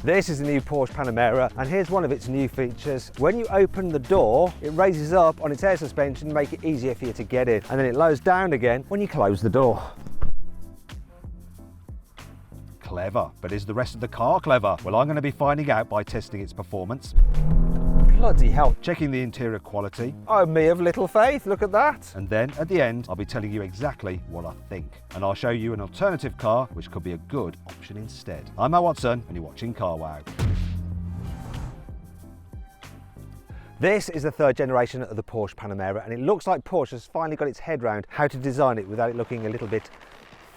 This is the new Porsche Panamera, and here's one of its new features. When you open the door, it raises up on its air suspension to make it easier for you to get in, and then it lowers down again when you close the door. Clever, but is the rest of the car clever? Well, I'm going to be finding out by testing its performance, Bloody hell. checking the interior quality, Oh, me of little faith, look at that. and then at the end I'll be telling you exactly what I think. And I'll show you an alternative car which could be a good option instead. I'm Matt Watson and you're watching Car Wow. This is the third generation of the Porsche Panamera, and it looks like Porsche has finally got its head round how to design it without it looking a little bit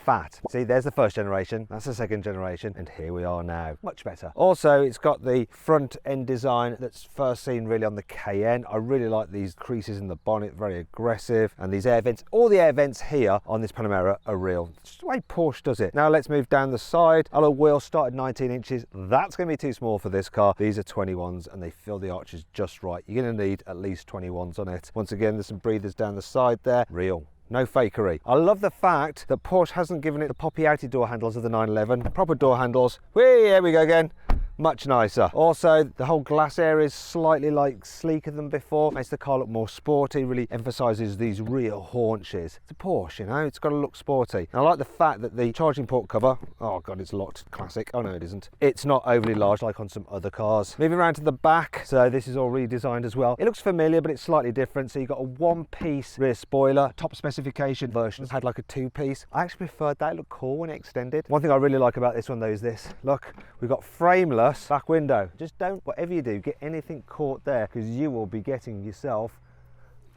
fat. See, there's the first generation, that's the second generation, and here we are now. Much better. Also, it's got the front end design that's first seen really on the Cayenne. I really like these creases in the bonnet, very aggressive, and these air vents. All the air vents here on this Panamera are real. It's just the way Porsche does it. Now let's move down the side. Alloy wheels start at 19 inches. That's going to be too small for this car. These are 21s and they fill the arches just right. You're going to need at least 21s on it. Once again, there's some breathers down the side there. Real. No fakery. I love the fact that Porsche hasn't given it the poppy outy door handles of the 911. Proper door handles. Whee, here we go again. Much nicer. Also, the whole glass area is slightly sleeker than before. Makes the car look more sporty, really emphasises these real haunches. It's a Porsche, you know, it's got to look sporty. And I like the fact that the charging port cover, oh God, it's locked, classic. Oh no, it isn't. It's not overly large like on some other cars. Moving around to the back, so this is all redesigned as well. It looks familiar, but it's slightly different. So you've got a one-piece rear spoiler. Top specification versions had like a two-piece. I actually preferred that. It looked cool when it extended. One thing I really like about this one though is this. Look, we've got frameless back window. Just don't, whatever you do, get anything caught there, because you will be getting yourself,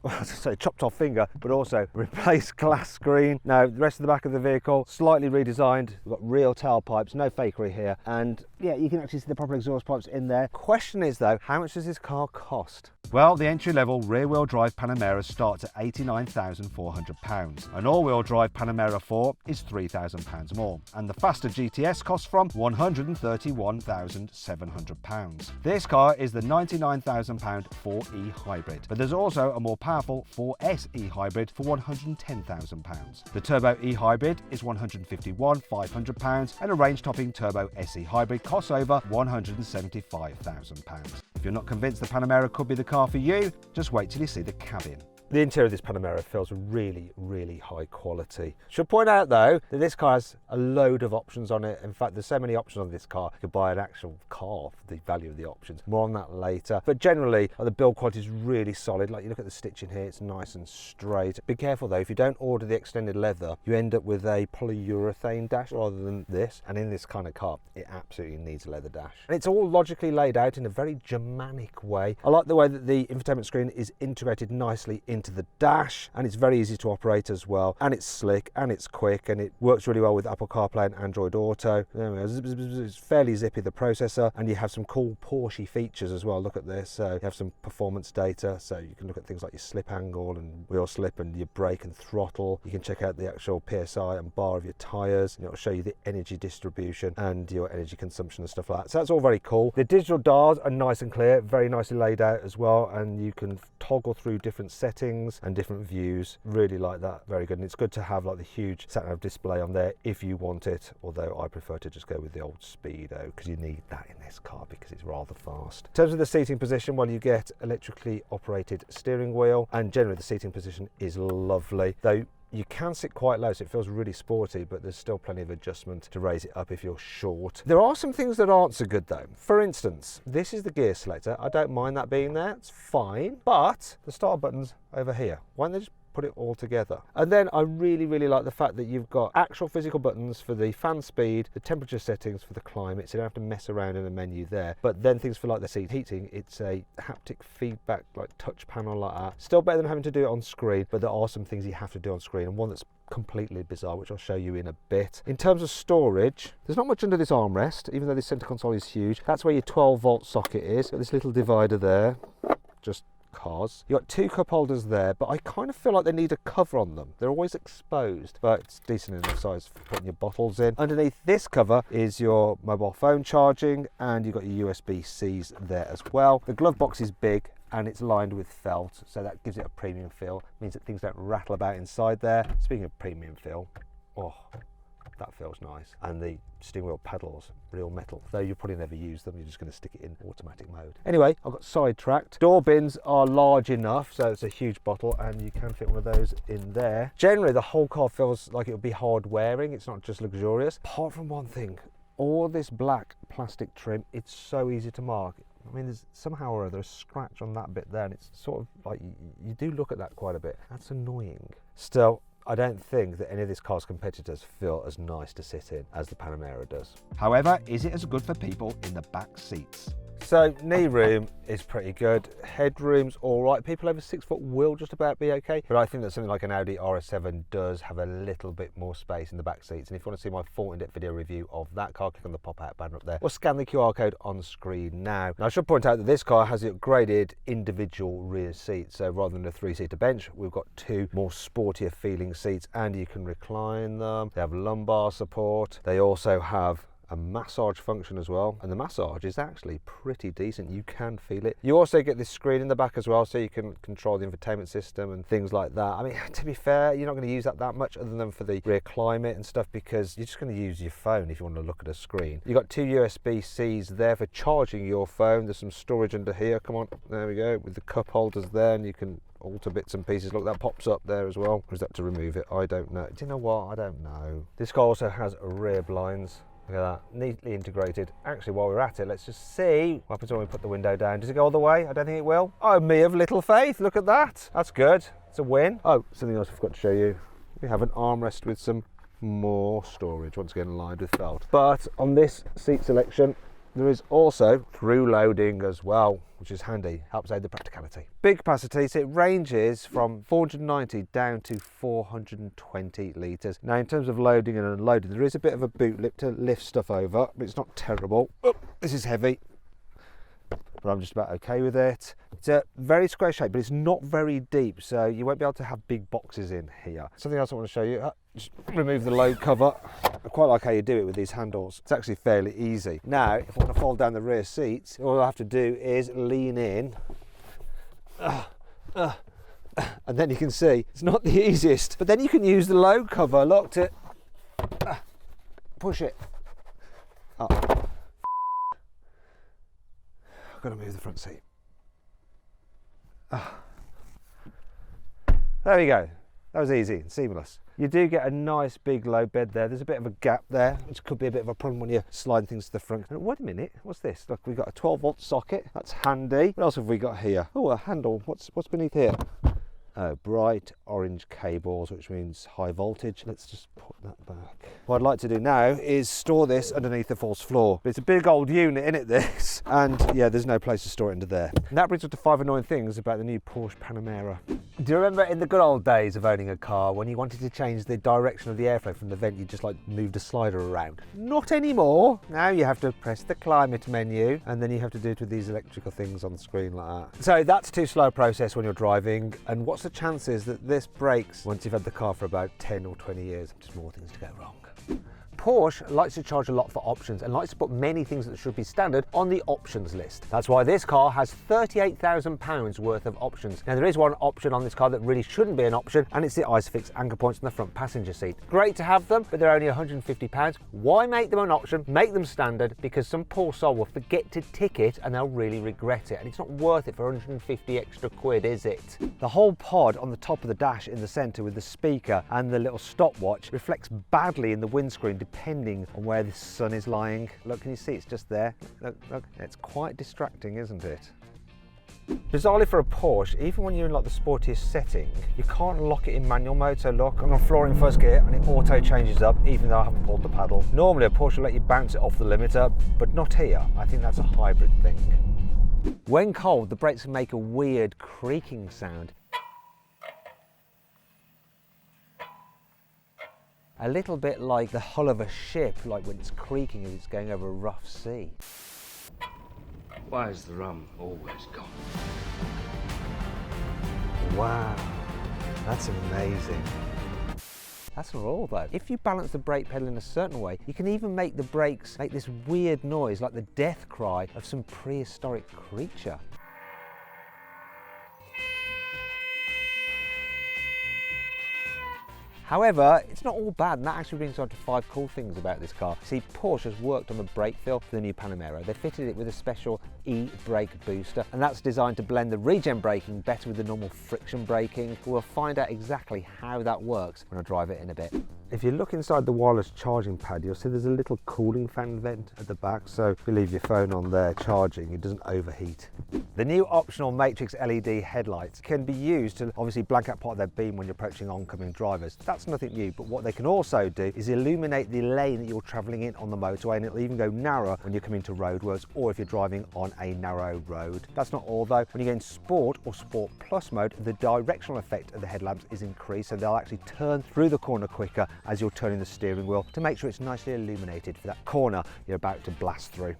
well, so chopped off finger, but also replace glass screen. Now the rest of the back of the vehicle slightly redesigned. We've got real tailpipes, no fakery here, and yeah, you can actually see the proper exhaust pipes in there. Question is though, how much does this car cost? Well, the entry-level rear-wheel drive Panamera starts at £89,400. An all-wheel drive Panamera 4 is £3,000 more, and the faster GTS costs from £131,700. This car is the £99,000 4E Hybrid, but there's also a more powerful 4S E Hybrid for £110,000. The Turbo E Hybrid is £151,500, and a range-topping Turbo SE Hybrid costs over £175,000. If you're not convinced the Panamera could be the car for you, just wait till you see the cabin. The interior of this Panamera feels really, really high quality. Should point out though that this car has a load of options on it. In fact, there's so many options on this car, you could buy an actual car for the value of the options. More on that later. But generally, the build quality is really solid. Like you look at the stitching here, it's nice and straight. Be careful though, if you don't order the extended leather, you end up with a polyurethane dash rather than this. And in this kind of car, it absolutely needs a leather dash. And it's all logically laid out in a very Germanic way. I like the way that the infotainment screen is integrated nicely into the dash, and it's very easy to operate as well, and it's slick and it's quick, and it works really well with Apple CarPlay and Android Auto. It's fairly zippy, the processor, and you have some cool Porsche features as well. Look at this. So you have some performance data, so you can look at things like your slip angle and wheel slip and your brake and throttle. You can check out the actual PSI and bar of your tires, and it'll show you the energy distribution and your energy consumption and stuff like that. So that's all very cool. The digital dials are nice and clear, very nicely laid out as well, and you can toggle through different settings and different views. Really like that, very good. And it's good to have like the huge sat-nav display on there if you want it, although I prefer to just go with the old Speedo because you need that in this car because it's rather fast. In terms of the seating position, well, you get electrically operated steering wheel, and generally the seating position is lovely, though you can sit quite low, so it feels really sporty, but there's still plenty of adjustment to raise it up if you're short. There are some things that aren't so good though. For instance, this is the gear selector. I don't mind that being there, it's fine, but the start button's over here. Why don't they just put it all together? And then I really like the fact that you've got actual physical buttons for the fan speed, the temperature settings for the climate, so you don't have to mess around in the menu there. But then things for like the seat heating, it's a haptic feedback like touch panel like that. Still better than having to do it on screen, but there are some things you have to do on screen, and one that's completely bizarre, which I'll show you in a bit. In terms of storage, there's not much under this armrest, even though this center console is huge. That's where your 12-volt socket is. Got this little divider there, just cars. You've got two cup holders there, but I kind of feel like they need a cover on them. They're always exposed, but it's decent enough size for putting your bottles in. Underneath this cover is your mobile phone charging, and you've got your USB-Cs there as well. The glove box is big and it's lined with felt, so that gives it a premium feel. It means that things don't rattle about inside there. Speaking of premium feel, oh, That feels nice. And the steering wheel pedals, real metal. Though you probably never use them, you're just going to stick it in automatic mode. Anyway, I got sidetracked. Door bins are large enough, so it's a huge bottle and you can fit one of those in there. Generally, the whole car feels like it would be hard wearing. It's not just luxurious. Apart from one thing, all this black plastic trim, it's so easy to mark. I mean, there's somehow or other a scratch on that bit there, and it's sort of like you do look at that quite a bit. That's annoying. Still, I don't think that any of this car's competitors feel as nice to sit in as the Panamera does. However, is it as good for people in the back seats? So knee room is pretty good, headroom's all right. People over 6 foot will just about be okay, but I think that something like an Audi RS7 does have a little bit more space in the back seats. And if you want to see my full in-depth video review of that car, click on the pop-out banner up there or scan the QR code on screen now. Now I should point out that this car has the upgraded individual rear seats. So rather than a 3-seater bench, we've got 2 more sportier feeling seats, and you can recline them. They have lumbar support. They also have a massage function as well, and the massage is actually pretty decent. You can feel it. You also get this screen in the back as well, so you can control the infotainment system and things like that. I mean, to be fair, you're not going to use that much other than for the rear climate and stuff, because you're just going to use your phone if you want to look at a screen. You've got 2 USB-Cs there for charging your phone. There's some storage under here. Come on, there we go, with the cup holders there, and you can alter bits and pieces. Look, that pops up there as well. Or is that to remove it? I don't know. Do you know what? I don't know. This car also has rear blinds. Look at that, neatly integrated. Actually, while we're at it, let's just see what happens when we put the window down. Does it go all the way? I don't think it will. Oh, me of little faith, look at that. That's good, it's a win. Oh, something else I forgot to show you. We have an armrest with some more storage, once again lined with felt. But on this seat selection, there is also through loading as well, which is handy, helps aid the practicality. Big capacity, so it ranges from 490 down to 420 litres. Now in terms of loading and unloading, there is a bit of a boot lip to lift stuff over, but it's not terrible. Oh, this is heavy, but I'm just about okay with it. It's a very square shape, but it's not very deep, so you won't be able to have big boxes in here. Something else I want to show you, just remove the load cover. I quite like how you do it with these handles. It's actually fairly easy. Now, if I want to fold down the rear seats, all I have to do is lean in, and then you can see it's not the easiest, but then you can use the load cover, look, to push it up. I've got to move the front seat. There we go. That was easy and seamless. You do get a nice big low bed there. There's a bit of a gap there, which could be a bit of a problem when you're sliding things to the front. And wait a minute, what's this? Look, we've got a 12-volt socket. That's handy. What else have we got here? Oh, a handle. What's beneath here? Bright orange cables, which means high voltage. Let's just put that back. What I'd like to do now is store this underneath the false floor. But it's a big old unit, isn't it, this? And yeah, there's no place to store it under there. And that brings us to 5 annoying things about the new Porsche Panamera. Do you remember in the good old days of owning a car, when you wanted to change the direction of the airflow from the vent, you just like moved a slider around? Not anymore. Now you have to press the climate menu, and then you have to do it with these electrical things on the screen like that. So that's too slow a process when you're driving. And what's the chances that this breaks once you've had the car for about 10 or 20 years? Just more things to go wrong. Porsche likes to charge a lot for options and likes to put many things that should be standard on the options list. That's why this car has £38,000 worth of options. Now there is one option on this car that really shouldn't be an option, and it's the ISOFIX anchor points on the front passenger seat. Great to have them, but they're only £150. Why make them an option? Make them standard, because some poor soul will forget to tick it and they'll really regret it, and it's not worth it for 150 extra quid, is it? The whole pod on the top of the dash in the centre with the speaker and the little stopwatch reflects badly in the windscreen depending on where the sun is lying. Look, can you see it's just there? Look, look, it's quite distracting, isn't it? Bizarrely for a Porsche, even when you're in like the sportiest setting, you can't lock it in manual mode. So look, I'm on floor in first gear and it auto changes up even though I haven't pulled the paddle. Normally a Porsche will let you bounce it off the limiter, but not here. I think that's a hybrid thing. When cold, the brakes can make a weird creaking sound. A little bit like the hull of a ship, like when it's creaking as it's going over a rough sea. Why is the rum always gone? Wow, that's amazing. That's not all though. If you balance the brake pedal in a certain way, you can even make the brakes make this weird noise like the death cry of some prehistoric creature. However, it's not all bad, and that actually brings on to 5 cool things about this car. See, Porsche has worked on the brake feel for the new Panamera. They fitted it with a special e-brake booster, and that's designed to blend the regen braking better with the normal friction braking. We'll find out exactly how that works when I drive it in a bit. If you look inside the wireless charging pad, you'll see there's a little cooling fan vent at the back, so if you leave your phone on there charging, it doesn't overheat. The new optional matrix LED headlights can be used to obviously blank out part of their beam when you're approaching oncoming drivers. That's nothing new, but what they can also do is illuminate the lane that you're travelling in on the motorway, and it'll even go narrower when you're coming to roadworks or if you're driving on a narrow road. That's not all though. When you go in Sport or Sport Plus mode, the directional effect of the headlamps is increased, so they'll actually turn through the corner quicker as you're turning the steering wheel to make sure it's nicely illuminated for that corner you're about to blast through.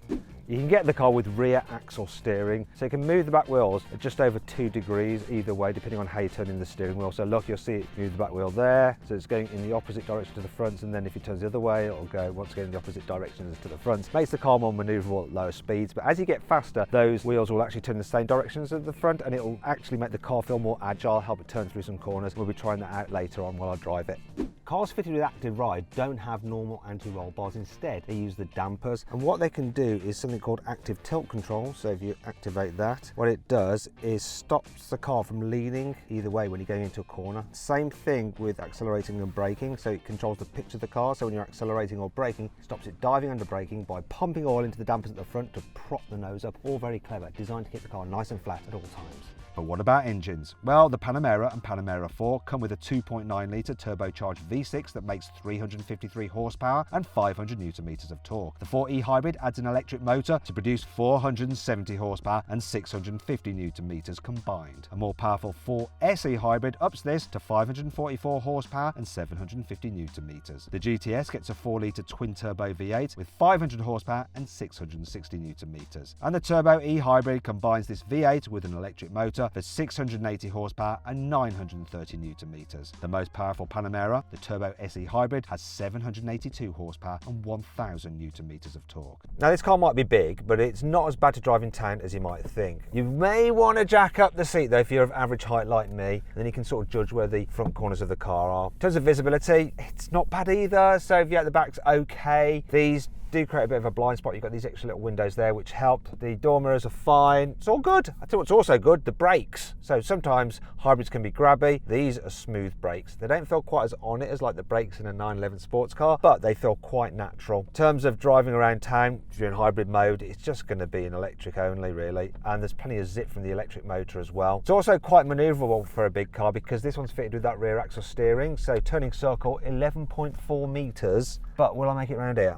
You can get the car with rear axle steering, so you can move the back wheels at just over 2 degrees either way, depending on how you're turning the steering wheel. So look, you'll see it move the back wheel there, so it's going in the opposite direction to the front, and then if it turns the other way, it'll go once again in the opposite direction as to the front. Makes the car more manoeuvrable at lower speeds, but as you get faster, those wheels will actually turn in the same directions as the front, and it'll actually make the car feel more agile, help it turn through some corners. We'll be trying that out later on while I drive it. Cars fitted with active ride don't have normal anti-roll bars. Instead, they use the dampers, and what they can do is something called active tilt control. So if you activate that, what it does is stops the car from leaning either way when you're going into a corner. Same thing with accelerating and braking, so it controls the pitch of the car, so when you're accelerating or braking, it stops it diving under braking by pumping oil into the dampers at the front to prop the nose up. All very clever, designed to keep the car nice and flat at all times. But what about engines? Well, the Panamera and Panamera 4 come with a 2.9 litre turbocharged V6 that makes 353 horsepower and 500 Newton meters of torque. The 4E hybrid adds an electric motor to produce 470 horsepower and 650 Newton meters combined. A more powerful 4SE hybrid ups this to 544 horsepower and 750 Newton meters. The GTS gets a 4 litre twin turbo V8 with 500 horsepower and 660 Newton meters. And the Turbo E hybrid combines this V8 with an electric motor for 680 horsepower and 930 Newton meters. The most powerful Panamera, the Turbo SE hybrid, has 782 horsepower and 1000 Newton meters of torque. Now this car might be big, but it's not as bad to drive in town as you might think. You may want to jack up the seat though if you're of average height like me, and then you can sort of judge where the front corners of the car are. In terms of visibility, it's not bad either, so if you're at the back's okay. These do create a bit of a blind spot. You've got these extra little windows there which help. The door mirrors are fine. It's all good. I think what's also good, the brakes. So sometimes hybrids can be grabby. These are smooth brakes. They don't feel quite as on it as like the brakes in a 911 sports car, but they feel quite natural. In terms of driving around town, if you're in hybrid mode, it's just going to be an electric only really, and there's plenty of zip from the electric motor as well. It's also quite manoeuvrable for a big car because this one's fitted with that rear axle steering, so turning circle 11.4 meters. But will I make it around here?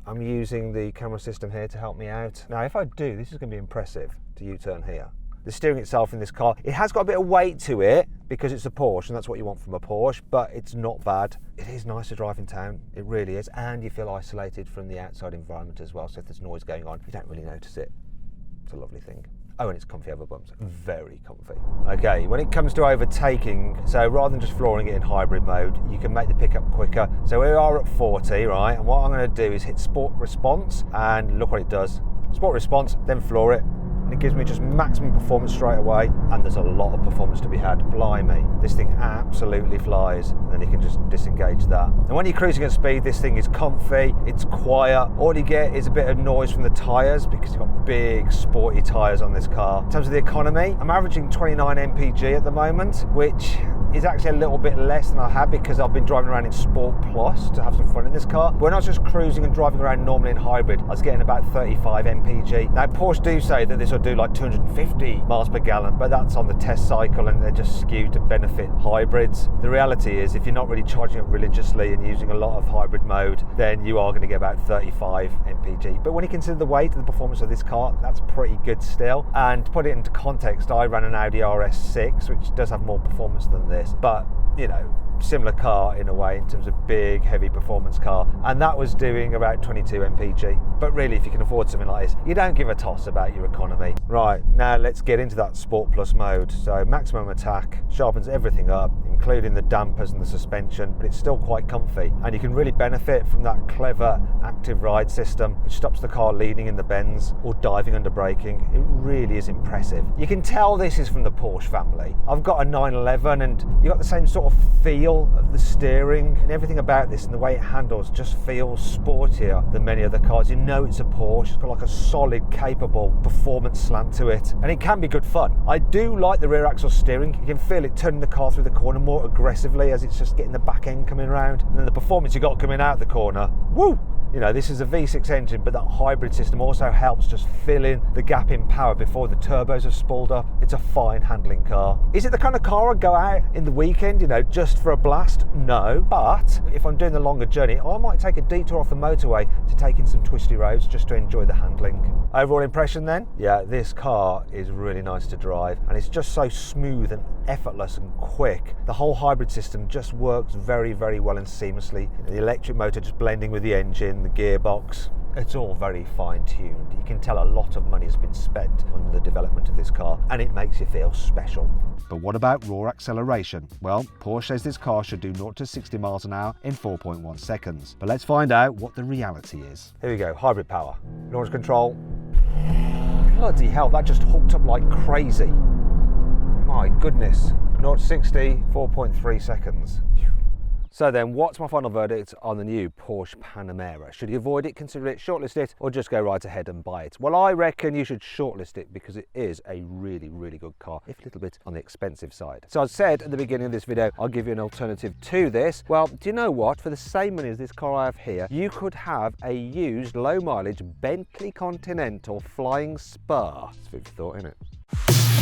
I'm using the camera system here to help me out. Now if I do, this is going to be impressive to U-turn here. The steering itself in this car, it has got a bit of weight to it because it's a Porsche and that's what you want from a Porsche, but it's not bad. It is nice to drive in town, it really is, and you feel isolated from the outside environment as well, so if there's noise going on, you don't really notice it. It's a lovely thing. Oh, and it's comfy over bumps, very comfy. Okay, when it comes to overtaking, so rather than just flooring it in hybrid mode, you can make the pickup quicker. So we are at 40, right? And what I'm gonna do is hit Sport Response, and look what it does. Sport Response, then floor it, and it gives me just maximum performance straight away, and there's a lot of performance to be had. Blimey, this thing absolutely flies, and then you can just disengage that. And when you're cruising at speed, this thing is comfy, it's quiet. All you get is a bit of noise from the tyres because you've got big sporty tyres on this car. In terms of the economy, I'm averaging 29 mpg at the moment, which is actually a little bit less than I had because I've been driving around in Sport Plus to have some fun in this car. But when I was just cruising and driving around normally in hybrid, I was getting about 35 mpg. Now Porsche do say that this will do like 250 miles per gallon, but that's on the test cycle and they're just skewed to benefit hybrids. The reality is if you're not really charging it religiously and using a lot of hybrid mode, then you are going to get about 35 mpg. But when you consider the weight and the performance of this car, that's pretty good still. And to put it into context, I ran an Audi RS6, which does have more performance than this. But, you know, similar car in a way in terms of big, heavy performance car. And that was doing about 22 mpg. But really, if you can afford something like this, you don't give a toss about your economy. Right, now let's get into that Sport Plus mode. So maximum attack, sharpens everything up, including the dampers and the suspension, but it's still quite comfy, and you can really benefit from that clever active ride system which stops the car leaning in the bends or diving under braking. It really is impressive. You can tell this is from the Porsche family. I've got a 911 and you got the same sort of feel of the steering and everything about this, and the way it handles just feels sportier than many other cars. You know it's a Porsche. It's got like a solid, capable performance slant to it, and it can be good fun. I do like the rear axle steering. You can feel it turning the car through the corner more aggressively as it's just getting the back end coming around, and then the performance you got coming out the corner, woo! You know, this is a V6 engine, but that hybrid system also helps just fill in the gap in power before the turbos have spooled up. It's a fine handling car. Is it the kind of car I'd go out in the weekend, you know, just for a blast? No. But if I'm doing the longer journey, I might take a detour off the motorway to take in some twisty roads just to enjoy the handling. Overall impression then? Yeah, this car is really nice to drive, and it's just so smooth and effortless and quick. The whole hybrid system just works very, very well and seamlessly. The electric motor just blending with the engine, the gearbox, it's all very fine-tuned. You can tell a lot of money has been spent on the development of this car, and it makes you feel special. But what about raw acceleration? Well, Porsche says this car should do 0 to 60 miles an hour in 4.1 seconds. But let's find out what the reality is. Here we go, hybrid power. Launch control. Bloody hell, that just hooked up like crazy. My goodness. 0 to 60, 4.3 seconds. So then, what's my final verdict on the new Porsche Panamera? Should you avoid it, consider it, shortlist it, or just go right ahead and buy it? Well, I reckon you should shortlist it because it is a really, really good car, if a little bit on the expensive side. So I said at the beginning of this video, I'll give you an alternative to this. Well, do you know what? For the same money as this car I have here, you could have a used, low mileage Bentley Continental Flying Spur. It's food for thought, isn't it?